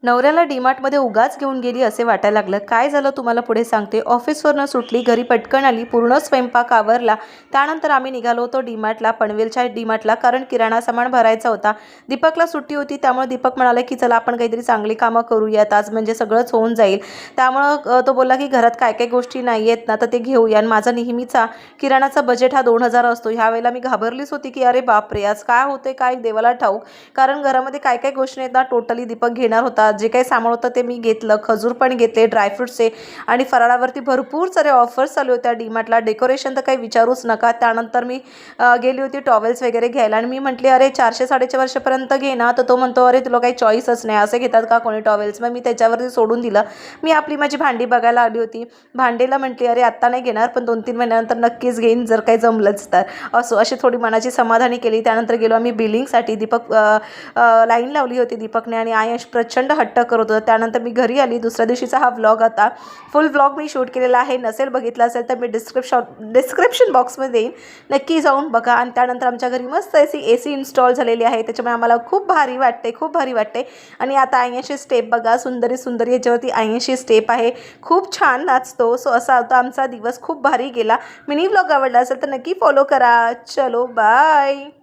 नवऱ्याला डीमार्टमध्ये उगाच घेऊन गेली असे वाटायला लागलं. काय झालं तुम्हाला पुढे सांगते. ऑफिसवरनं सुटली, घरी पटकन आली, पूर्ण स्वयंपाक आवरला. त्यानंतर आम्ही निघालो होतो डीमार्टला, पनवेलच्या डीमार्टला, कारण किराणा सामान भरायचा होता. दीपकला सुट्टी होती, त्यामुळे दीपक म्हणाला की चला आपण काहीतरी चांगली कामं करूयात आज, म्हणजे सगळंच होऊन जाईल. त्यामुळं तो बोलला की घरात काय काय गोष्टी नाही आहेत ना, तर ते घेऊया. आणि माझा नेहमीचा किराणाचा बजेट हा 2,000 असतो. ह्यावेळेला मी घाबरलीच होती की अरे बापरे, आज काय होते काय देवाला ठाऊक. कारण घरामध्ये काय काय गोष्टी आहेत ना, टोटली दीपक घेणार होता. जे काही सामान होतं ते मी घेतलं. खजूर पण घेतले, ड्रायफ्रुट्सचे, आणि फराळावरती भरपूर सारे ऑफर्स चालू होत्या डीमार्टला. डेकोरेशन तर काही विचारूच नका. त्यानंतर मी गेली होती टॉवेल्स वगैरे घ्यायला, आणि मी म्हटले अरे 400-450 घे ना. तर तो म्हणतो अरे तुला काही चॉईसच नाही, असे घेतात का कोणी टॉवेल्स. मग मी त्याच्यावरती सोडून दिलं. मी माझी भांडी बघायला आली होती. भांडीला म्हटली अरे आत्ता नाही घेणार, पण 2-3 महिन्यानंतर नक्कीच घेईन जर काही जमलंच तर. अशी थोडी मनाची समाधानी केली. त्यानंतर गेलो आम्ही बिलिंगसाठी. दीपक लाईन लावली होती दीपकने, आणि आयश प्रचंड हट्ट करत होतं. त्यानंतर मी घरी आली. दुसऱ्या दिवशीचा हा व्लॉग आता फुल व्लॉग मी शूट केलेला आहे. नसेल बघितला असेल तर मी डिस्क्रिप्शन बॉक्समध्ये देईन, नक्की जाऊन बघा. आणि त्यानंतर आमच्या घरी मस्त एसी इन्स्टॉल झालेली आहे, त्याच्यामुळे आम्हाला खूप भारी वाटते. आणि आता आयशी स्टेप बघा, सुंदरी याच्यावरती आयशी स्टेप आहे, खूप छान नाचतो. सो असा होता आमचा दिवस, खूप भारी गेला. मिनी व्लॉग आवडला असेल तर नक्की फॉलो करा. चलो बाय.